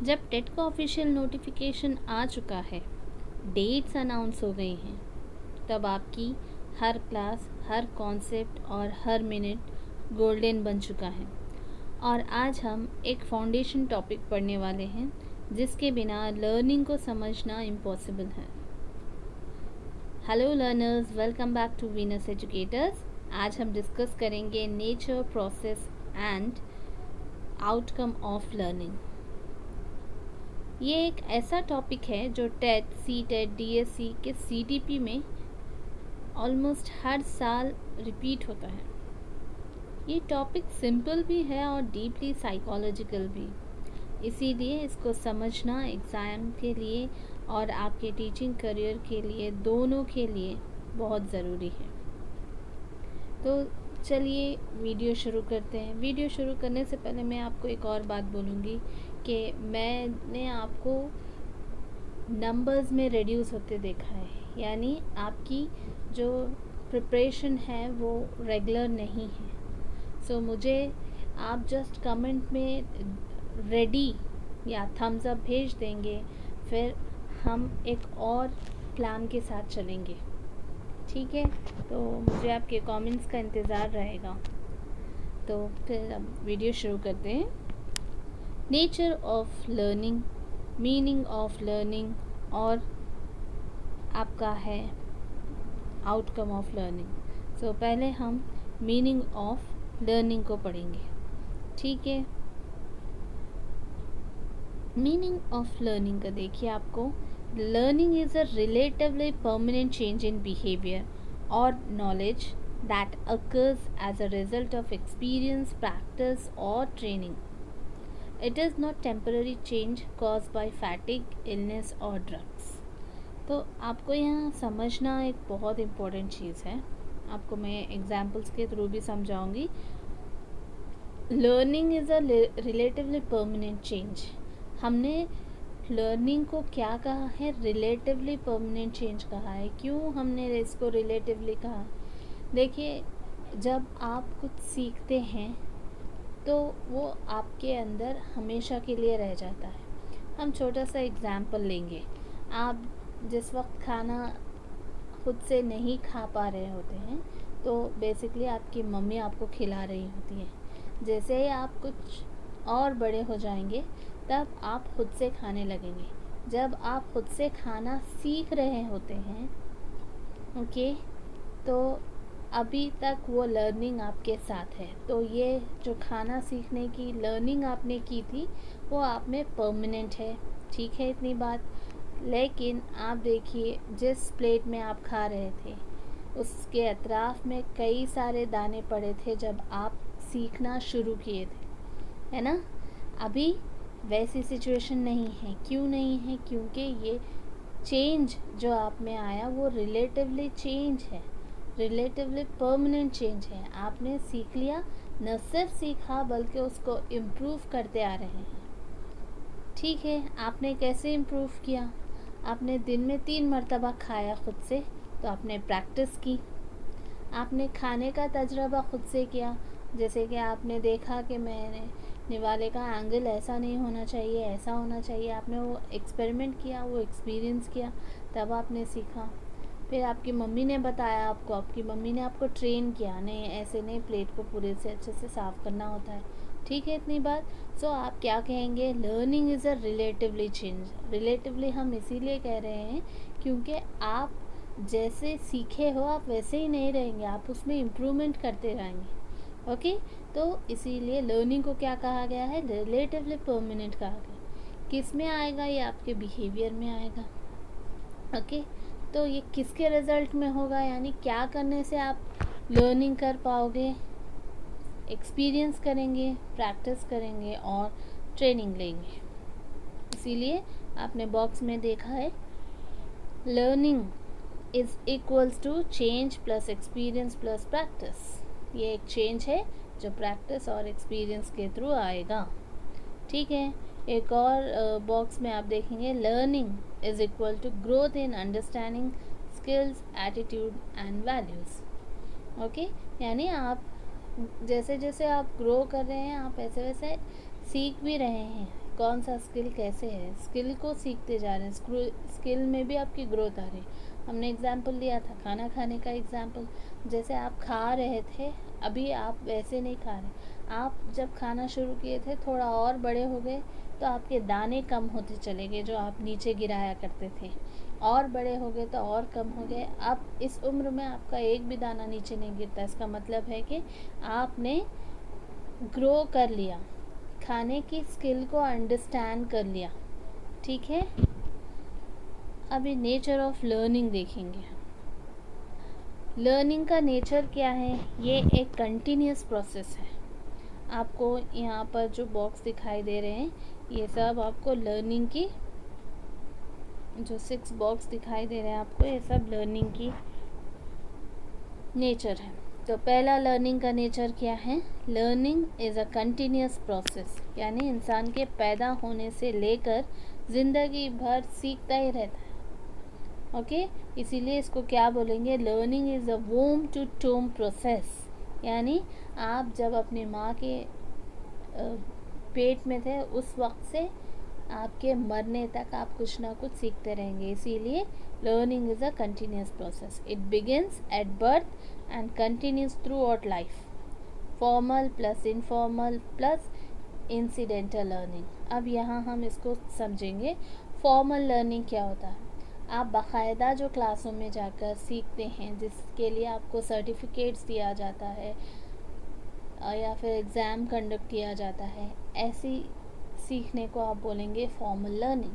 जब टेट का official notification आ चुका है, डेट्स अनाउंस हो गई हैं, तब आपकी हर क्लास, हर कॉन्सेप्ट और हर मिनट गोल्डन बन चुका है। और आज हम एक फाउंडेशन टॉपिक पढ़ने वाले हैं जिसके बिना लर्निंग को समझना इम्पॉसिबल है। Hello learners, welcome back to Venus educators. आज हम डिस्कस करेंगे nature, process and outcome of learning. ये एक ऐसा टॉपिक है जो टेट, सी टेट, DSC के CTP में ऑलमोस्ट हर साल रिपीट होता है। ये टॉपिक सिंपल भी है और डीपली साइकोलॉजिकल भी, इसीलिए इसको समझना एग्ज़ाम के लिए और आपके टीचिंग करियर के लिए, दोनों के लिए बहुत ज़रूरी है। तो चलिए वीडियो शुरू करते हैं। वीडियो शुरू करने से पहले मैं आपको एक और बात बोलूँगी कि मैंने आपको नंबर्स में रिड्यूस होते देखा है, यानी आपकी जो प्रिपरेशन है वो रेगुलर नहीं है। सो मुझे आप जस्ट कमेंट में रेडी या थम्स अप भेज देंगे, फिर हम एक और प्लान के साथ चलेंगे। ठीक है, तो मुझे आपके कमेंट्स का इंतज़ार रहेगा। तो फिर अब वीडियो शुरू करते हैं। Nature of learning, meaning of learning और आपका है आउटकम ऑफ लर्निंग। सो पहले हम मीनिंग ऑफ लर्निंग को पढ़ेंगे। ठीक है, मीनिंग ऑफ लर्निंग का देखिए आपको, learning is a relatively permanent change in behaviour or knowledge that occurs as a result of experience, practice or training. It is not temporary change caused by fatigue, illness or drugs. तो आपको यहाँ समझना एक बहुत important चीज़ है, आपको मैं examples के थ्रू भी समझाऊंगी। Learning is a relatively permanent change. हमने लर्निंग को क्या कहा है? रिलेटिवली परमानेंट चेंज कहा है। क्यों हमने इसको रिलेटिवली कहा? देखिए, जब आप कुछ सीखते हैं तो वो आपके अंदर हमेशा के लिए रह जाता है। हम छोटा सा एग्जाम्पल लेंगे। आप जिस वक्त खाना खुद से नहीं खा पा रहे होते हैं तो बेसिकली आपकी मम्मी आपको खिला रही होती है। जैसे ही आप कुछ और बड़े हो जाएंगे तब आप खुद से खाने लगेंगे। जब आप खुद से खाना सीख रहे होते हैं, ओके, तो अभी तक वो लर्निंग आपके साथ है। तो ये जो खाना सीखने की लर्निंग आपने की थी वो आप में परमानेंट है। ठीक है, इतनी बात। लेकिन आप देखिए, जिस प्लेट में आप खा रहे थे उसके अतराफ़ में कई सारे दाने पड़े थे जब आप सीखना शुरू किए थे, है ना? अभी वैसी सिचुएशन नहीं है। क्यों नहीं है? क्योंकि ये चेंज जो आप में आया वो रिलेटिवली चेंज है, रिलेटिवली परमानेंट चेंज है। आपने सीख लिया, न सिर्फ सीखा बल्कि उसको इम्प्रूव करते आ रहे हैं। ठीक है, आपने कैसे इम्प्रूव किया? आपने दिन में 3 मरतबा खाया खुद से, तो आपने प्रैक्टिस की। आपने खाने का तजर्बा खुद से किया, जैसे कि आपने देखा कि मैंने निवाले का एंगल ऐसा नहीं होना चाहिए, ऐसा होना चाहिए। आपने वो एक्सपेरिमेंट किया, वो एक्सपीरियंस किया, तब आपने सीखा। फिर आपकी मम्मी ने बताया आपको, आपकी मम्मी ने आपको ट्रेन किया, नहीं ऐसे नहीं, प्लेट को पूरे से अच्छे से साफ़ करना होता है। ठीक है, इतनी बात। सो आप क्या कहेंगे? Learning is a relatively change. Relatively हम इसीलिए कह रहे हैं क्योंकि आप जैसे सीखे हो आप वैसे ही नहीं रहेंगे, आप उसमें इम्प्रूवमेंट करते रहेंगे। ओके, तो इसीलिए लर्निंग को क्या कहा गया है? रिलेटिवली परमानेंट कहा गया। किस में आएगा? ये आपके बिहेवियर में आएगा। ओके, तो ये किसके रिज़ल्ट में होगा? यानी क्या करने से आप लर्निंग कर पाओगे? एक्सपीरियंस करेंगे, प्रैक्टिस करेंगे और ट्रेनिंग लेंगे। इसीलिए आपने बॉक्स में देखा है, learning is equals to change plus experience plus practice. ये एक चेंज है जो प्रैक्टिस और एक्सपीरियंस के थ्रू आएगा। ठीक है, एक और बॉक्स में आप देखेंगे, learning is equal to growth in understanding, skills, attitude and values. Okay, यानी आप जैसे जैसे आप ग्रो कर रहे हैं आप ऐसे वैसे सीख भी रहे हैं कौन सा स्किल कैसे है, स्किल को सीखते जा रहे हैं, स्किल में भी आपकी ग्रोथ आ रही है। हमने एग्जाम्पल लिया था खाना खाने का एग्जाम्पल, जैसे आप खा रहे थे अभी आप वैसे नहीं खा रहे, आप जब खाना शुरू किए थे थोड़ा और बड़े हो गए तो आपके दाने कम होते चले गए जो आप नीचे गिराया करते थे, और बड़े हो गए तो और कम हो गए। अब इस उम्र में आपका एक भी दाना नीचे नहीं गिरता, इसका मतलब है कि आपने ग्रो कर लिया, खाने की स्किल को अंडरस्टैंड कर लिया। ठीक है, अभी नेचर ऑफ लर्निंग देखेंगे। लर्निंग का नेचर क्या है, ये एक कंटिन्यूस प्रोसेस है। आपको यहाँ पर जो बॉक्स दिखाई दे रहे हैं ये सब आपको लर्निंग की, जो 6 बॉक्स दिखाई दे रहे हैं आपको, ये सब लर्निंग की नेचर है। तो पहला लर्निंग का नेचर क्या है, learning is a continuous process, यानी इंसान के पैदा होने से लेकर ज़िंदगी भर सीखता ही रहता है। ओके, इसीलिए इसको क्या बोलेंगे, learning is a womb to tomb process, यानी आप जब अपनी माँ के पेट में थे उस वक्त से आपके मरने तक आप कुछ ना कुछ सीखते रहेंगे। इसीलिए learning is a continuous process, it begins at birth and continues through out life, formal plus informal plus incidental learning. अब यहाँ हम इसको समझेंगे फॉर्मल लर्निंग क्या होता है। आप बाकायदा जो क्लासों में जाकर सीखते हैं, जिसके लिए आपको सर्टिफिकेट्स दिया जाता है या फिर एग्ज़ाम कंडक्ट किया जाता है, ऐसी सीखने को आप बोलेंगे फॉर्मल लर्निंग।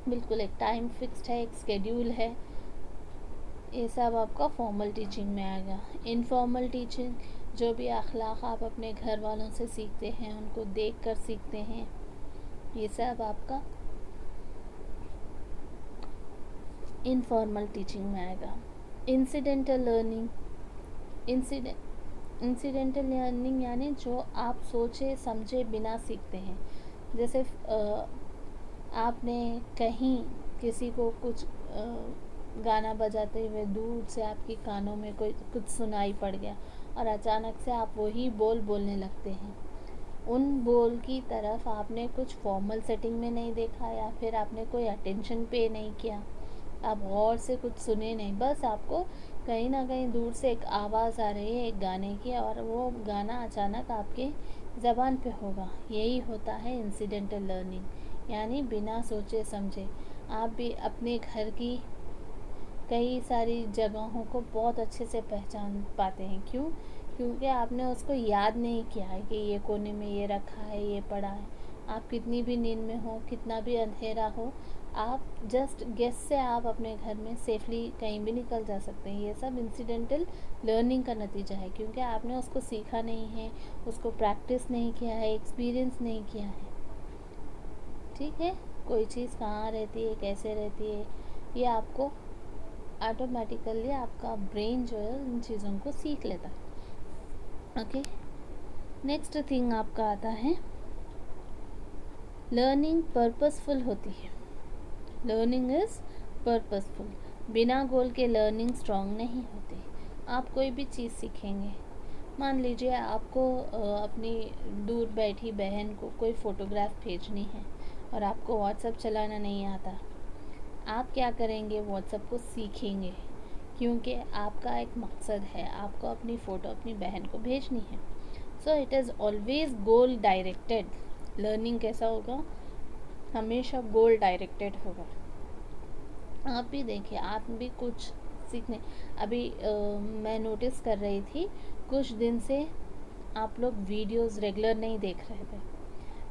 बिल्कुल एक टाइम फिक्स्ड है, एक स्केड्यूल है, ये सब आपका फॉर्मल टीचिंग में आएगा। इनफॉर्मल टीचिंग, जो भी अखलाक आप अपने घर वालों से सीखते हैं, उनको देख कर सीखते हैं, ये सब आपका इनफॉर्मल टीचिंग में आएगा। इंसिडेंटल लर्निंग, इंसिडेंटल लर्निंग यानी जो आप सोचे समझे बिना सीखते हैं। जैसे आपने कहीं किसी को कुछ गाना बजाते हुए दूर से आपके कानों में कोई कुछ सुनाई पड़ गया और अचानक से आप वही बोल बोलने लगते हैं। उन बोल की तरफ आपने कुछ फॉर्मल सेटिंग में नहीं देखा या फिर आपने कोई अटेंशन पे नहीं किया, आप गौर से कुछ सुने नहीं, बस आपको कहीं ना कहीं दूर से एक आवाज़ आ रही है एक गाने की और वो गाना अचानक आपके ज़बान पे होगा। यही होता है इंसिडेंटल लर्निंग, यानी बिना सोचे समझे। आप भी अपने घर की कई सारी जगहों को बहुत अच्छे से पहचान पाते हैं, क्यों, क्योंकि आपने उसको याद नहीं किया है कि ये कोने में ये रखा है, ये पड़ा है। आप कितनी भी नींद में हो, कितना भी अंधेरा हो, आप जस्ट गेस से आप अपने घर में सेफली कहीं भी निकल जा सकते हैं। ये सब इंसिडेंटल लर्निंग का नतीजा है, क्योंकि आपने उसको सीखा नहीं है, उसको प्रैक्टिस नहीं किया है, एक्सपीरियंस नहीं किया है। ठीक है, कोई चीज़ कहाँ रहती है, कैसे रहती है, ये आपको ऑटोमेटिकली आपका ब्रेन जो है उन चीज़ों को सीख लेता है। ओके, नेक्स्ट थिंग आपका आता है लर्निंग पर्पसफुल होती है। लर्निंग इज़ पर्पसफुल, बिना गोल के लर्निंग स्ट्रॉन्ग नहीं होती। आप कोई भी चीज़ सीखेंगे, मान लीजिए आपको अपनी दूर बैठी बहन को कोई फ़ोटोग्राफ भेजनी है और आपको व्हाट्सएप चलाना नहीं आता, आप क्या करेंगे, व्हाट्सएप को सीखेंगे, क्योंकि आपका एक मकसद है, आपको अपनी फ़ोटो अपनी बहन को भेजनी है। So it is always goal directed. Learning कैसा होगा, हमेशा गोल डायरेक्टेड होगा। आप भी देखिए, आप भी कुछ सीखने, अभी मैं नोटिस कर रही थी कुछ दिन से आप लोग वीडियोस रेगुलर नहीं देख रहे थे,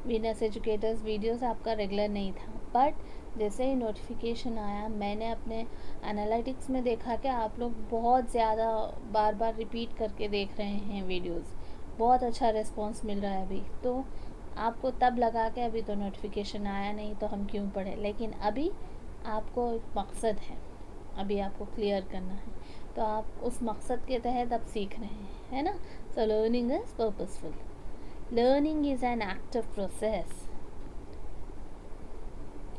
वीनस एजुकेटर्स वीडियोस आपका रेगुलर नहीं था, बट जैसे ही नोटिफिकेशन आया मैंने अपने एनालिटिक्स में देखा कि आप लोग बहुत ज़्यादा बार बार रिपीट करके देख रहे हैं वीडियोस, बहुत अच्छा रिस्पांस मिल रहा है अभी। तो आपको तब लगा कि अभी तो नोटिफिकेशन आया नहीं तो हम क्यों पढ़े, लेकिन अभी आपको एक मकसद है, अभी आपको क्लियर करना है, तो आप उस मकसद के तहत अब सीख रहे हैं, है ना। So learning is purposeful. Learning is an active process.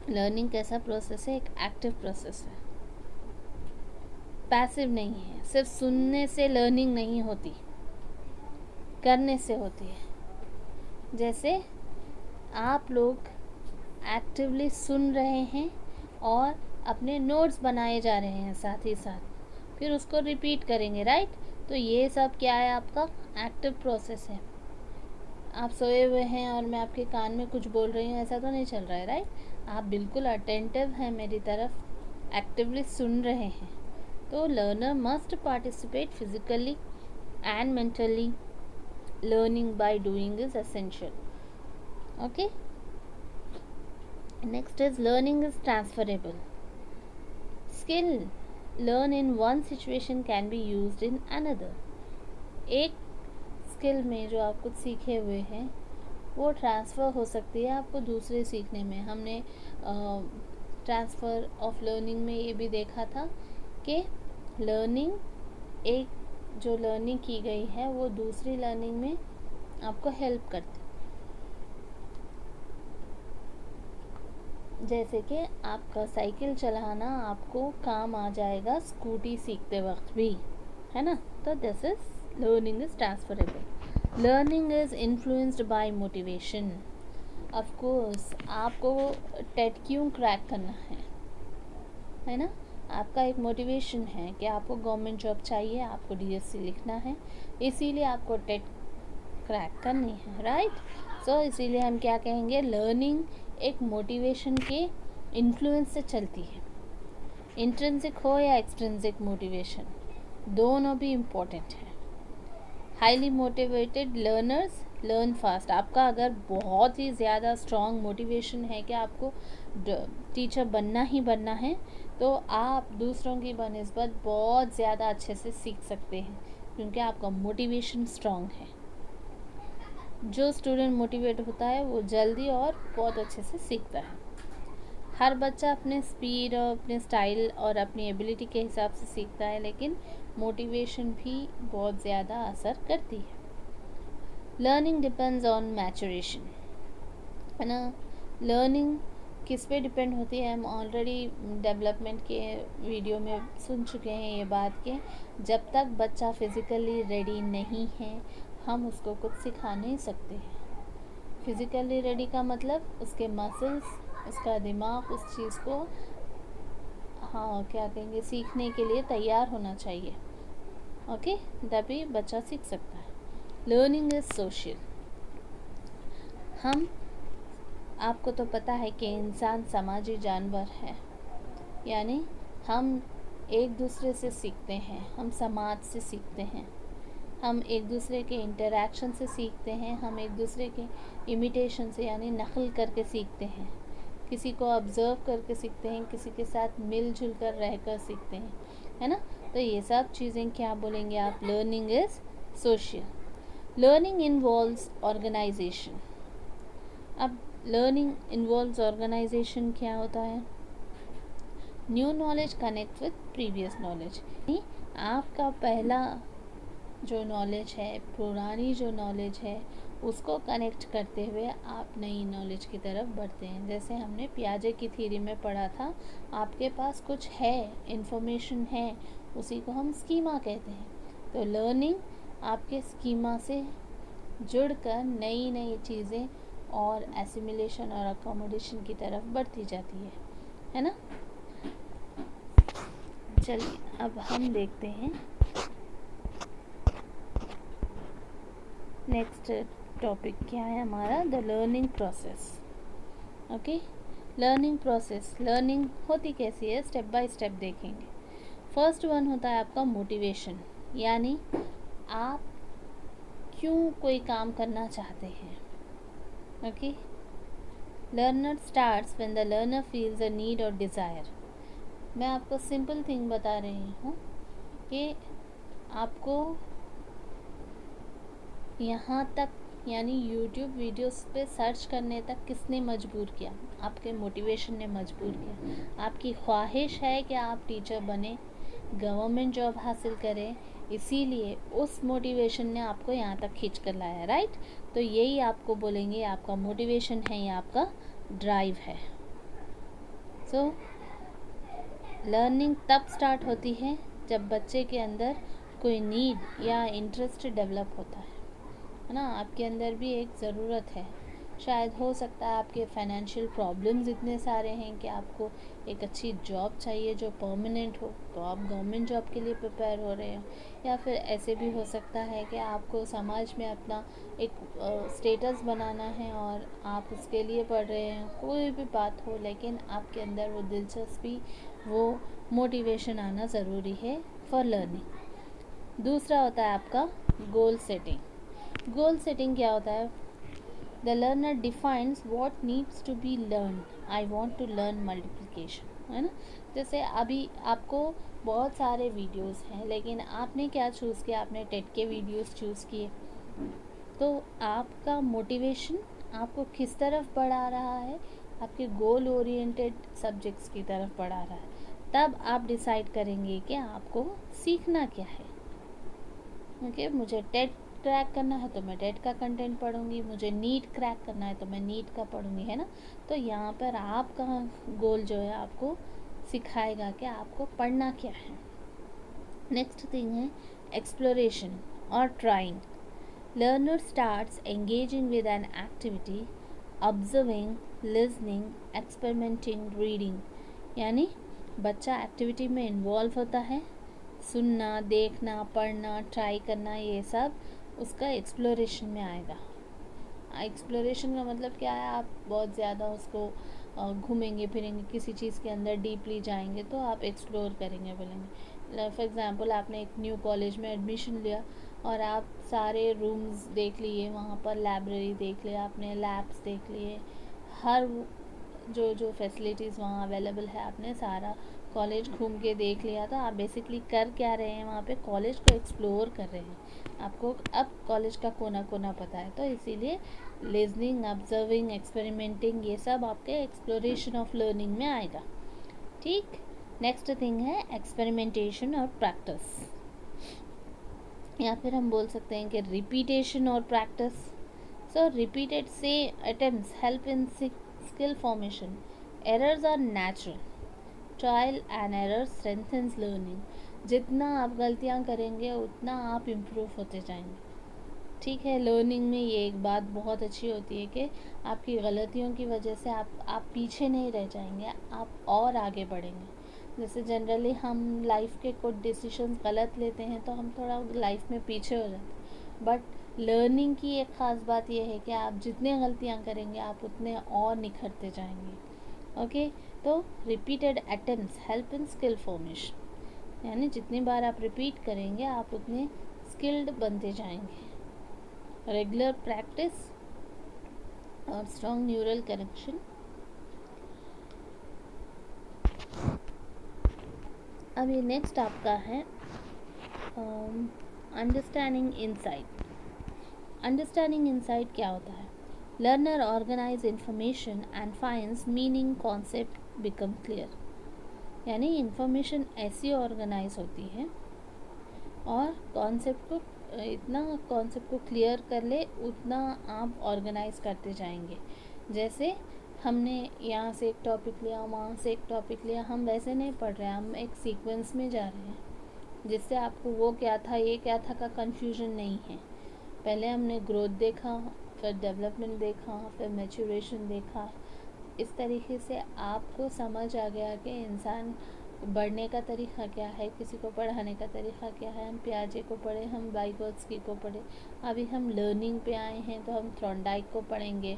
Learning कैसा प्रोसेस है, एक एक्टिव प्रोसेस है, पैसिव नहीं है। सिर्फ सुनने से लर्निंग नहीं होती, करने से होती है। जैसे आप लोग एक्टिवली सुन रहे हैं और अपने नोट्स बनाए जा रहे हैं साथ ही साथ, फिर उसको रिपीट करेंगे, राइट। तो ये सब क्या है, आपका एक्टिव प्रोसेस है। आप सोए हुए हैं और मैं आपके कान में कुछ बोल रही हूँ, ऐसा तो नहीं चल रहा है, राइट। आप बिल्कुल अटेंटिव हैं मेरी तरफ, एक्टिवली सुन रहे हैं। तो learner must participate physically and mentally. Learning by doing is essential. Okay, next is learning is transferable skill. Learn in one situation can be used in another. एक स्किल में जो आप कुछ सीखे हुए हैं वो ट्रांसफ़र हो सकती है आपको दूसरे सीखने में। हमने ट्रांसफ़र ऑफ लर्निंग में ये भी देखा था कि लर्निंग, एक जो लर्निंग की गई है वो दूसरी लर्निंग में आपको हेल्प करती। जैसे कि आपका साइकिल चलाना आपको काम आ जाएगा स्कूटी सीखते वक्त भी, है ना। तो this is learning is transferable. Learning is influenced by motivation. Of course आपको टेट क्यों क्रैक करना है ना। आपका एक मोटिवेशन है कि आपको गवर्नमेंट जॉब चाहिए, आपको डीएससी लिखना है, इसीलिए आपको टेट क्रैक करनी है, राइट। सो इसीलिए हम क्या कहेंगे, लर्निंग एक मोटिवेशन के इन्फ्लुएंस से चलती है। इंट्रिंसिक हो या एक्सट्रिंसिक मोटिवेशन, दोनों भी इम्पोर्टेंट है। Highly motivated learners learn fast. आपका अगर बहुत ही ज़्यादा स्ट्रॉन्ग मोटिवेशन है कि आपको टीचर बनना ही बनना है, तो आप दूसरों की बनिस्बत बहुत ज़्यादा अच्छे से सीख सकते हैं, क्योंकि आपका मोटिवेशन स्ट्रॉन्ग है। जो स्टूडेंट मोटिवेट होता है वो जल्दी और बहुत अच्छे से सीखता है। हर बच्चा अपने स्पीड और अपने स्टाइल और अपनी एबिलिटी के हिसाब से सीखता है, लेकिन मोटिवेशन भी बहुत ज़्यादा असर करती है। लर्निंग डिपेंड्स ऑन मैचुरेशन, है ना। लर्निंग किस पे डिपेंड होती है, हम ऑलरेडी डेवलपमेंट के वीडियो में सुन चुके हैं ये बात कि जब तक बच्चा फिज़िकली रेडी नहीं है हम उसको कुछ सिखा नहीं सकते हैं। फिज़िकली रेडी का मतलब उसके मसल्स, उसका दिमाग उस चीज़ को क्या कहेंगे, सीखने के लिए तैयार होना चाहिए। ओके, तभी बच्चा सीख सकता है। Learning is social. आपको तो पता है कि इंसान समाजी जानवर है, यानी हम एक दूसरे से सीखते हैं, हम समाज से सीखते हैं, हम एक दूसरे के इंटरैक्शन से सीखते हैं, हम एक दूसरे के इमिटेशन से यानी नकल करके सीखते हैं, किसी को ऑब्ज़र्व करके सीखते हैं, किसी के साथ मिलजुल कर रहकर सीखते हैं, है ना। तो ये सब चीज़ें क्या बोलेंगे आप, learning is social. Learning involves organization. अब लर्निंग इन्वॉल्व्स ऑर्गेनाइजेशन क्या होता है, new knowledge connect with previous knowledge. आपका पहला जो नॉलेज है, पुरानी जो नॉलेज है, उसको कनेक्ट करते हुए आप नई नॉलेज की तरफ बढ़ते हैं। जैसे हमने पियाजे की थ्योरी में पढ़ा था, आपके पास कुछ है, इन्फॉर्मेशन है, उसी को हम स्कीमा कहते हैं। तो लर्निंग आपके स्कीमा से जुड़कर नई नई चीज़ें और एसिमिलेशन और अकोमोडेशन की तरफ बढ़ती जाती है ना। चलिए अब हम देखते हैं नेक्स्ट टॉपिक क्या है हमारा, the learning process. Okay, learning process, learning होती कैसी है, स्टेप बाय स्टेप देखेंगे। फर्स्ट वन होता है आपका मोटिवेशन, यानी आप क्यों कोई काम करना चाहते हैं। Okay, learner starts when the learner feels a need और डिज़ायर। मैं आपको सिंपल थिंग बता रही हूँ कि आपको यहाँ तक यानी यूट्यूब वीडियोस पे सर्च करने तक किसने मजबूर किया, आपके मोटिवेशन ने मजबूर किया। आपकी ख्वाहिश है कि आप टीचर बने, गवर्नमेंट जॉब हासिल करें, इसीलिए उस मोटिवेशन ने आपको यहाँ तक खींच कर लाया, राइट। तो यही आपको बोलेंगे आपका मोटिवेशन है या आपका ड्राइव है। सो लर्निंग तब स्टार्ट होती है जब बच्चे के अंदर कोई नीड या इंटरेस्ट डेवलप होता है। है ना, आपके अंदर भी एक ज़रूरत है। शायद हो सकता है आपके फाइनेंशियल प्रॉब्लम्स इतने सारे हैं कि आपको एक अच्छी जॉब चाहिए जो परमानेंट हो, तो आप गवर्नमेंट जॉब के लिए प्रिपेयर हो रहे हो। या फिर ऐसे भी हो सकता है कि आपको समाज में अपना एक स्टेटस बनाना है और आप उसके लिए पढ़ रहे हैं। कोई भी बात हो, लेकिन आपके अंदर वो दिलचस्पी, वो मोटिवेशन आना ज़रूरी है फॉर लर्निंग। दूसरा होता है आपका गोल सेटिंग। गोल सेटिंग क्या होता है? The learner defines what needs to be learn. I want to learn multiplication, है ना। जैसे अभी आपको बहुत सारे वीडियोस हैं, लेकिन आपने क्या चूज़ किया? आपने टेट के वीडियोस चूज़ किए। तो आपका मोटिवेशन आपको किस तरफ बढ़ा रहा है? आपके गोल ओरिएंटेड सब्जेक्ट्स की तरफ बढ़ा रहा है। तब आप डिसाइड करेंगे कि आपको सीखना क्या है। ओके, मुझे टेट क्रैक करना है तो मैं टेट का कंटेंट पढ़ूंगी, मुझे नीट क्रैक करना है तो मैं नीट का पढ़ूंगी, है ना। तो यहाँ पर आपका गोल जो है आपको सिखाएगा कि आपको पढ़ना क्या है। नेक्स्ट थिंग है एक्सप्लोरेशन और trying. Learner starts engaging with an activity, observing, listening, experimenting, reading. यानी बच्चा एक्टिविटी में इन्वॉल्व होता है, सुनना, देखना, पढ़ना, ट्राई करना, ये सब उसका एक्सप्लोरेशन में आएगा। एक्सप्लोरेशन का मतलब क्या है? आप बहुत ज़्यादा उसको घूमेंगे फिरेंगे, किसी चीज़ के अंदर डीपली जाएंगे तो आप एक्सप्लोर करेंगे बोलेंगे। फॉर एग्ज़ाम्पल, आपने एक न्यू कॉलेज में एडमिशन लिया और आप सारे रूम्स देख लिए, वहाँ पर लाइब्रेरी देख लिया, आपने लैब्स देख लिए, हर जो फैसिलिटीज़ वहाँ अवेलेबल है आपने सारा कॉलेज घूम के देख लिया। तो आप बेसिकली कर क्या रहे हैं? वहाँ पे कॉलेज को एक्सप्लोर कर रहे हैं। आपको अब कॉलेज का कोना कोना पता है, तो इसीलिए लिसनिंग, ऑब्जर्विंग, एक्सपेरिमेंटिंग, ये सब आपके एक्सप्लोरेशन ऑफ लर्निंग में आएगा। ठीक। नेक्स्ट थिंग है एक्सपेरिमेंटेशन और प्रैक्टिस, या फिर हम बोल सकते हैं कि रिपीटेशन और प्रैक्टिस। सो रिपीटेड से attempts help in skill formation. Errors are natural. Trial and error strengthens learning. जितना आप गलतियाँ करेंगे उतना आप इम्प्रूव होते जाएंगे। ठीक है, लर्निंग में ये एक बात बहुत अच्छी होती है कि आपकी गलतियों की वजह से आप पीछे नहीं रह जाएंगे, आप और आगे बढ़ेंगे। जैसे जनरली हम लाइफ के कुछ डिसीजंस गलत लेते हैं तो हम थोड़ा लाइफ में पीछे हो जाते हैं, बट लर्निंग की एक ख़ास बात यह है कि आप जितने गलतियाँ करेंगे आप उतने और निखरते जाएंगे। ओके, तो repeated attempts help in skill formation, यानी जितनी बार आप रिपीट करेंगे आप उतने स्किल्ड बनते जाएंगे। रेगुलर प्रैक्टिस और स्ट्रॉन्ग न्यूरल कनेक्शन। अब ये नेक्स्ट आपका है अंडरस्टैंडिंग इनसाइट। अंडरस्टैंडिंग इनसाइट क्या होता है? Learner organize information and finds meaning, concept become clear. यानी इंफॉर्मेशन ऐसी ऑर्गेनाइज होती है और कॉन्सेप्ट को क्लियर कर ले उतना आप ऑर्गेनाइज करते जाएंगे। जैसे हमने यहाँ से एक टॉपिक लिया, वहाँ से एक टॉपिक लिया, हम वैसे नहीं पढ़ रहे हैं, हम एक सीक्वेंस में जा रहे हैं जिससे आपको वो क्या था ये क्या था का कन्फ्यूजन नहीं है। पहले हमने ग्रोथ देखा, फिर डेवलपमेंट देखा, फिर मैच्योरेशन देखा। इस तरीके से आपको समझ आ गया कि इंसान बढ़ने का तरीक़ा क्या है, किसी को पढ़ाने का तरीक़ा क्या है। हम पियाजे को पढ़े, हम वाइगोत्स्की को पढ़े, अभी हम लर्निंग पे आए हैं तो हम थॉर्नडाइक को पढ़ेंगे,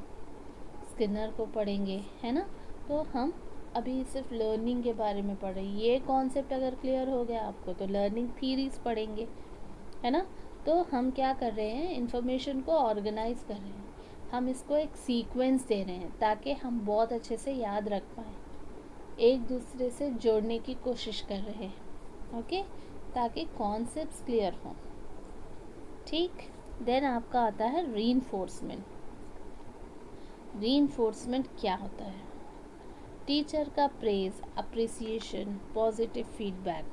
स्किनर को पढ़ेंगे, है ना। तो हम अभी सिर्फ लर्निंग के बारे में पढ़ रहे हैं। ये कॉन्सेप्ट अगर क्लियर हो गया आपको तो लर्निंग थीरीज पढ़ेंगे, है ना। तो हम क्या कर रहे हैं? इन्फॉर्मेशन को ऑर्गेनाइज कर रहे हैं, हम इसको एक सीक्वेंस दे रहे हैं ताकि हम बहुत अच्छे से याद रख पाएँ, एक दूसरे से जोड़ने की कोशिश कर रहे हैं। ओके, ताकि कॉन्सेप्ट्स क्लियर हों। ठीक। देन आपका आता है रीइंफोर्समेंट। रीइंफोर्समेंट क्या होता है? टीचर का praise, appreciation, positive feedback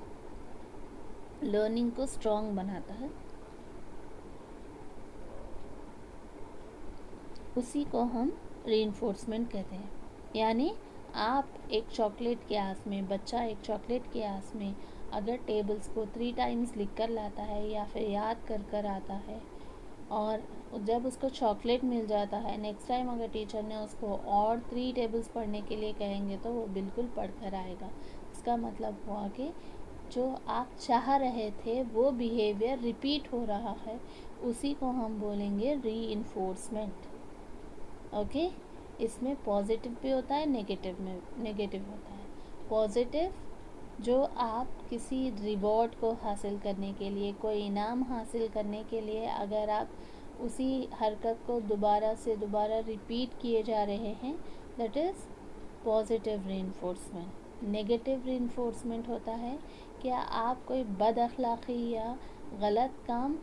learning को स्ट्रॉन्ग बनाता है। उसी को हम रीइंफोर्समेंट कहते हैं। यानी आप एक चॉकलेट के आस में, बच्चा एक चॉकलेट के आस में अगर टेबल्स को 3 टाइम्स लिख कर लाता है या फिर याद कर कर आता है और जब उसको चॉकलेट मिल जाता है, नेक्स्ट टाइम अगर टीचर ने उसको और 3 टेबल्स पढ़ने के लिए कहेंगे तो वो बिल्कुल पढ़ कर आएगा। इसका मतलब हुआ कि जो आप चाह रहे थे वो बिहेवियर रिपीट हो रहा है, उसी को हम बोलेंगे रीइंफोर्समेंट। ओके, इसमें पॉजिटिव भी होता है, नेगेटिव होता है। पॉजिटिव, जो आप किसी रिवॉर्ड को हासिल करने के लिए, कोई इनाम हासिल करने के लिए अगर आप उसी हरकत को दोबारा से दोबारा रिपीट किए जा रहे हैं, that is positive reinforcement. Negative reinforcement होता है कि आप कोई बद अखलाक़ी या गलत काम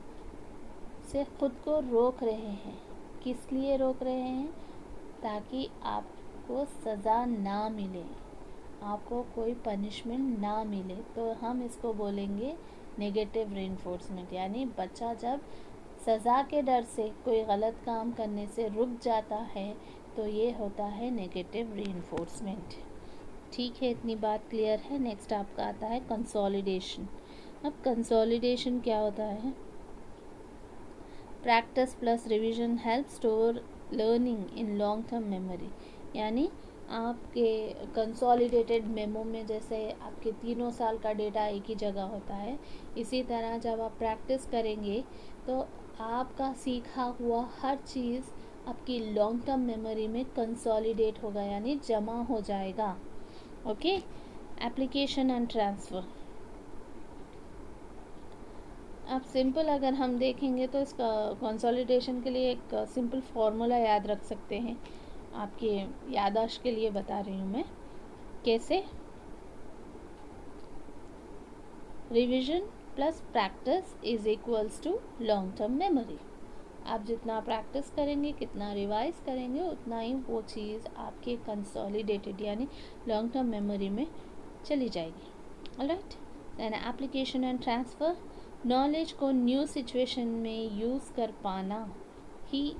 से ख़ुद को रोक रहे हैं। किस लिए रोक रहे हैं? ताकि आपको सज़ा ना मिले, आपको कोई पनिशमेंट ना मिले, तो हम इसको बोलेंगे नेगेटिव रीइंफोर्समेंट। यानी बच्चा जब सज़ा के डर से कोई गलत काम करने से रुक जाता है तो ये होता है नेगेटिव रीइंफोर्समेंट। ठीक है, इतनी बात क्लियर है। नेक्स्ट आपका आता है कंसोलिडेशन। अब कंसोलिडेशन क्या होता है? Practice plus revision help store learning in long term memory. यानी आपके कंसोलिडेटेड मेमो में जैसे आपके 3 साल का डेटा एक ही जगह होता है, इसी तरह जब आप प्रैक्टिस करेंगे तो आपका सीखा हुआ हर चीज़ आपकी लॉन्ग टर्म मेमोरी में कंसोलिडेट होगा, यानी जमा हो जाएगा। Okay, application and transfer. अब सिंपल अगर हम देखेंगे तो इसका कंसोलिडेशन के लिए एक सिंपल फार्मूला याद रख सकते हैं। आपके याददाश्त के लिए बता रही हूँ मैं कैसे। Revision plus practice is equals to long term memory. आप जितना प्रैक्टिस करेंगे, कितना रिवाइज करेंगे, उतना ही वो चीज़ आपके कंसोलिडेटेड यानी लॉन्ग टर्म मेमोरी में चली जाएगी। Alright, then application and transfer. Knowledge को न्यू सिचुएशन में यूज़ कर पाना ही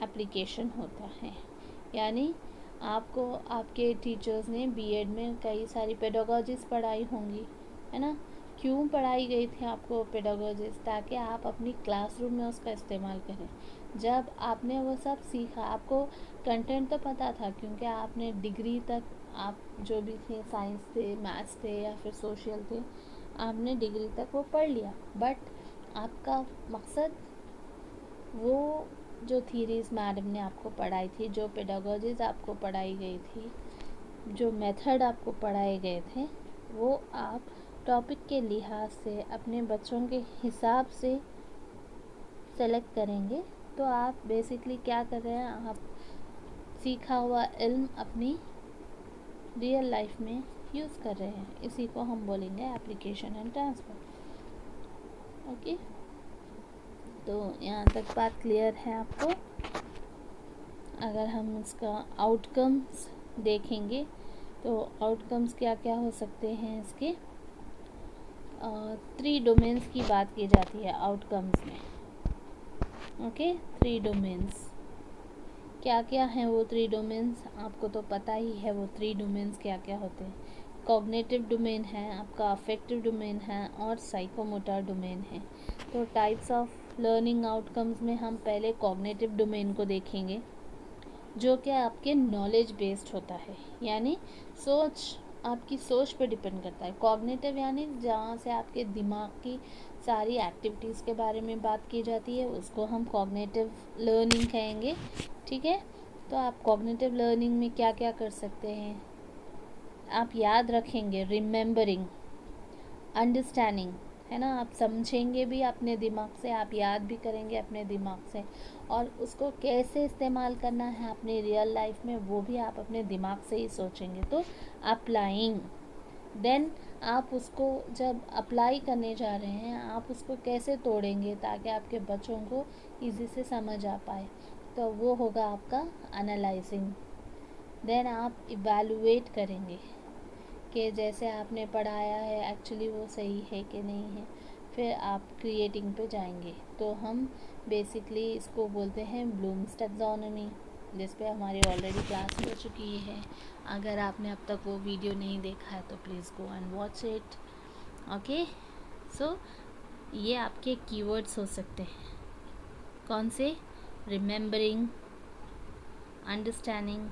एप्लीकेशन होता है। यानी आपको आपके टीचर्स ने बीएड में कई सारी पेडागॉजीज़ पढ़ाई होंगी, है ना। क्यों पढ़ाई गई थी आपको पेडागॉजीज़? ताकि आप अपनी क्लासरूम में उसका इस्तेमाल करें। जब आपने वो सब सीखा, आपको कंटेंट तो पता था क्योंकि आपने डिग्री तक, आप जो भी थे, साइंस थे, मैथ्स थे या फिर सोशल थे, आपने डिग्री तक वो पढ़ लिया। बट आपका मकसद वो जो थीरीज़ मैडम ने आपको पढ़ाई थी, जो पेडागॉजीज़ आपको पढ़ाई गई थी, जो मेथड आपको पढ़ाए गए थे, वो आप टॉपिक के लिहाज से अपने बच्चों के हिसाब से सेलेक्ट करेंगे। तो आप बेसिकली क्या कर रहे हैं? आप सीखा हुआ इल्म अपनी रियल लाइफ में यूज़ कर रहे हैं। इसी को हम बोलेंगे एप्लीकेशन एंड ट्रांसफ़र। ओके, तो यहाँ तक बात क्लियर है आपको। अगर हम इसका आउटकम्स देखेंगे तो आउटकम्स क्या क्या हो सकते हैं इसके। 3 डोमेन्स की बात की जाती है आउटकम्स में। ओके, 3 डोमेन्स क्या क्या हैं? वो 3 डोमेन्स आपको तो पता ही है। वो 3 डोमेन्स क्या क्या होते हैं? कॉग्निटिव डोमेन है, आपका अफेक्टिव डोमेन है और साइकोमोटर डोमेन है। तो टाइप्स ऑफ लर्निंग आउटकम्स में हम पहले कॉग्निटिव डोमेन को देखेंगे, जो कि आपके नॉलेज बेस्ड होता है, यानी सोच, आपकी सोच पे डिपेंड करता है। कॉग्निटिव यानी जहाँ से आपके दिमाग की सारी एक्टिविटीज़ के बारे में बात की जाती है, उसको हम कॉग्निटिव लर्निंग कहेंगे। ठीक है, तो आप कॉग्निटिव लर्निंग में क्या क्या कर सकते हैं? आप याद रखेंगे, रिमेंबरिंग, अंडरस्टैंडिंग, है ना। आप समझेंगे भी अपने दिमाग से, आप याद भी करेंगे अपने दिमाग से, और उसको कैसे इस्तेमाल करना है अपनी रियल लाइफ में, वो भी आप अपने दिमाग से ही सोचेंगे। तो अप्लाइंग, देन आप उसको जब अप्लाई करने जा रहे हैं, आप उसको कैसे तोड़ेंगे ताकि आपके बच्चों को ईजी से समझ आ पाए, तो वो होगा आपका एनालाइजिंग। देन आप इवैल्यूएट करेंगे कि जैसे आपने पढ़ाया है एक्चुअली वो सही है कि नहीं है। फिर आप क्रिएटिंग पे जाएंगे। तो हम बेसिकली इसको बोलते हैं ब्लूम्स टैक्सोनॉमी, जिस पे हमारी ऑलरेडी क्लास हो चुकी है। अगर आपने अब तक वो वीडियो नहीं देखा है तो please go and watch it. Okay, so ये आपके कीवर्ड्स हो सकते हैं। कौन से? Remembering, understanding,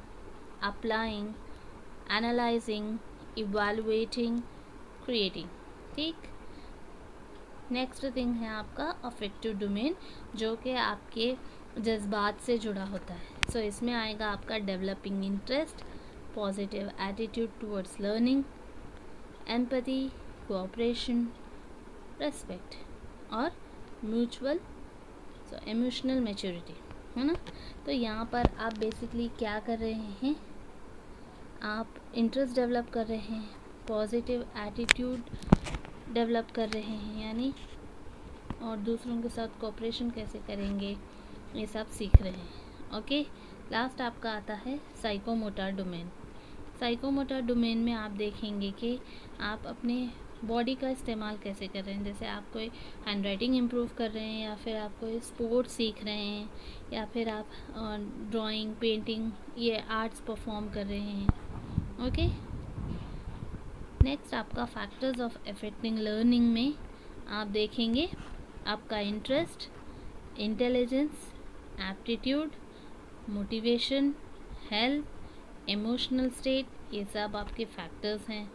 applying, analysing, evaluating, creating. ठीक। नेक्स्ट थिंग है आपका अफेक्टिव डोमेन, जो कि आपके जज्बात से जुड़ा होता है। सो इसमें आएगा आपका developing interest, positive attitude towards learning, empathy, cooperation, respect और म्यूचुअल इमोशनल मैच्योरिटी, है ना। तो यहाँ पर आप बेसिकली क्या कर रहे हैं, आप इंटरेस्ट डेवलप कर रहे हैं, पॉजिटिव एटीट्यूड डेवलप कर रहे हैं यानी, और दूसरों के साथ कोऑपरेशन कैसे करेंगे ये सब सीख रहे हैं। ओके। लास्ट आपका आता है साइकोमोटर डोमेन। साइकोमोटर डोमेन में आप देखेंगे कि आप अपने बॉडी का इस्तेमाल कैसे कर रहे हैं। जैसे आप कोई हैंड राइटिंग इम्प्रूव कर रहे हैं, या फिर आप कोई स्पोर्ट्स सीख रहे हैं, या फिर आप ड्राइंग, पेंटिंग, ये आर्ट्स परफॉर्म कर रहे हैं। ओके। नेक्स्ट आपका फैक्टर्स ऑफ अफेक्टिंग लर्निंग में आप देखेंगे आपका interest, intelligence, aptitude, motivation, health, emotional state, ये सब आपके फैक्टर्स हैं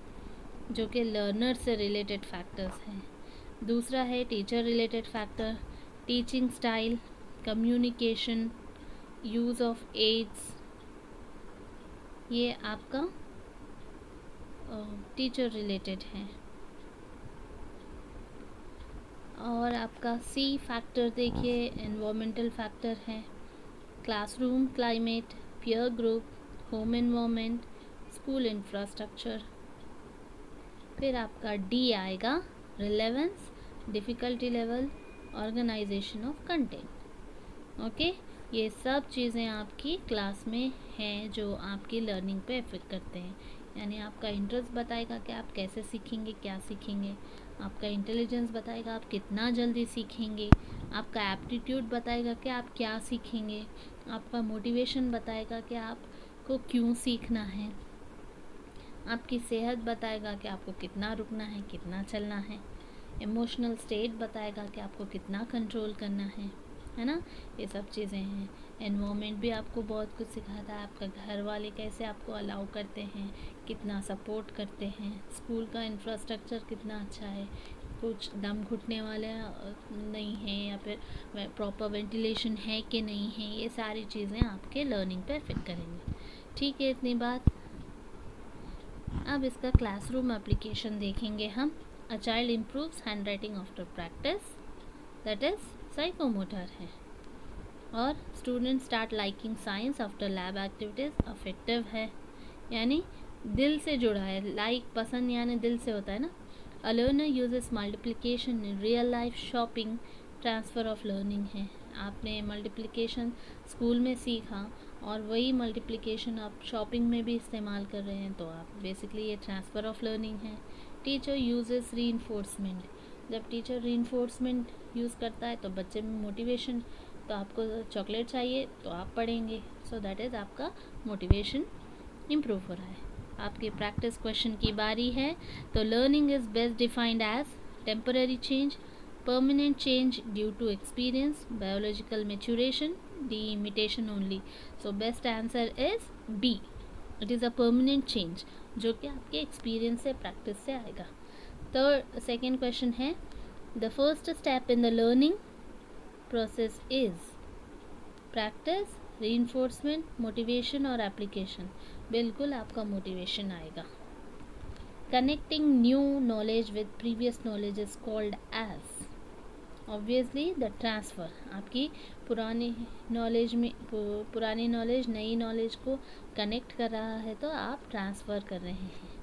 जो कि लर्नर से रिलेटेड फैक्टर्स हैं। दूसरा है teacher related factor, teaching style, communication, use of aids, ये आपका टीचर रिलेटेड है। और आपका सी फैक्टर देखिए एनवायरमेंटल फैक्टर है, classroom climate, peer group, home environment, school infrastructure. फिर आपका डी आएगा relevance, difficulty level, organization of content. Okay. ये सब चीज़ें आपकी क्लास में हैं जो आपकी लर्निंग पे इफ़ेक्ट करते हैं। यानी आपका इंटरेस्ट बताएगा कि आप कैसे सीखेंगे, क्या सीखेंगे, आपका इंटेलिजेंस बताएगा आप कितना जल्दी सीखेंगे, आपका एप्टीट्यूड बताएगा कि आप क्या सीखेंगे, आपका मोटिवेशन बताएगा कि आपको क्यों सीखना है, आपकी सेहत बताएगा कि आपको कितना रुकना है, कितना चलना है, इमोशनल स्टेट बताएगा कि आपको कितना कंट्रोल करना है ना। ये सब चीज़ें हैं। एनवायरनमेंट भी आपको बहुत कुछ सिखाता है, आपका घर वाले कैसे आपको अलाउ करते हैं, कितना सपोर्ट करते हैं, स्कूल का इंफ्रास्ट्रक्चर कितना अच्छा है, कुछ दम घुटने वाले नहीं है, या फिर प्रॉपर वेंटिलेशन है कि नहीं है, ये सारी चीज़ें आपके लर्निंग पे इफेक्ट करेंगे। ठीक है, इतनी बात। अब इसका क्लासरूम एप्लीकेशन देखेंगे हम। A child improves hand writing after practice, that is psychomotor है। और student start liking science after lab activities, affective है यानी दिल से जुड़ा है। लाइक पसंद यानी दिल से होता है ना। A learner uses multiplication in real life, shopping transfer of learning है। आपने मल्टीप्लिकेशन स्कूल में सीखा और वही मल्टीप्लिकेशन आप शॉपिंग में भी इस्तेमाल कर रहे हैं, तो आप बेसिकली ये ट्रांसफ़र ऑफ लर्निंग है। टीचर यूजेस रीइंफोर्समेंट, जब टीचर रीइंफोर्समेंट यूज़ करता है तो बच्चे में मोटिवेशन, तो आपको चॉकलेट चाहिए तो आप पढ़ेंगे, सो दैट इज़ आपका मोटिवेशन इम्प्रूव हो रहा है। आपकी प्रैक्टिस क्वेश्चन की बारी है। तो learning is best defined as temporary change, permanent change due to experience, biological maturation, D imitation only. So best answer is B. It is a permanent change जो कि आपके एक्सपीरियंस से, प्रैक्टिस से आएगा। तो सेकेंड क्वेश्चन है the first step in the learning process is practice, reinforcement, motivation और application. बिल्कुल आपका मोटिवेशन आएगा। Connecting new knowledge with previous knowledge is called as obviously the transfer. आपकी पुरानी नॉलेज नई नॉलेज को कनेक्ट कर रहा है तो आप ट्रांसफ़र कर रहे हैं।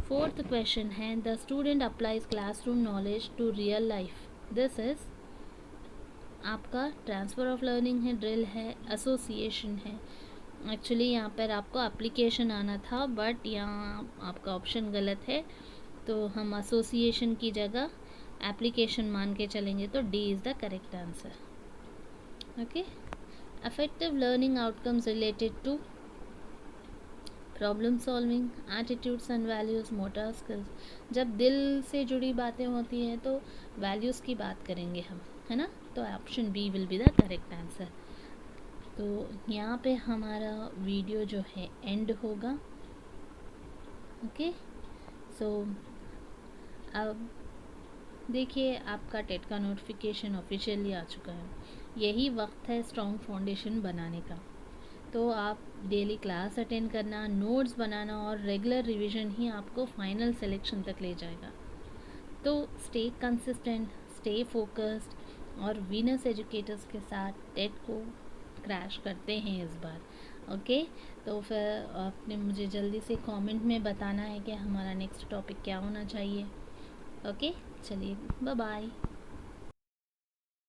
फोर्थ क्वेश्चन है the student applies classroom knowledge to real life, this is आपका ट्रांसफ़र ऑफ लर्निंग है, ड्रिल है, एसोसिएशन है। एक्चुअली यहाँ पर आपको एप्लीकेशन आना था, बट यहाँ आपका ऑप्शन गलत है, तो हम एसोसिएशन की जगह एप्लीकेशन मान के चलेंगे, तो D is the correct answer. Okay. Affective learning outcomes related to problem solving, attitudes and values, motor skills. जब दिल से जुड़ी बातें होती हैं तो वैल्यूज़ की बात करेंगे हम, है ना। तो option B will be the correct answer. तो यहाँ पे हमारा वीडियो जो है एंड होगा। ओके, सो अब देखिए आपका टेट का नोटिफिकेशन ऑफिशियली आ चुका है। यही वक्त है स्ट्रॉन्ग फाउंडेशन बनाने का। तो आप डेली क्लास अटेंड करना, नोट्स बनाना और रेगुलर रिवीजन ही आपको फाइनल सिलेक्शन तक ले जाएगा। तो स्टे कंसिस्टेंट, स्टे फोकस्ड और वीनस एजुकेटर्स के साथ टेट को क्रैश करते हैं इस बार। ओके, तो फिर आपने मुझे जल्दी से कमेंट में बताना है कि हमारा नेक्स्ट टॉपिक क्या होना चाहिए। ओके, चलिए बाय बाय।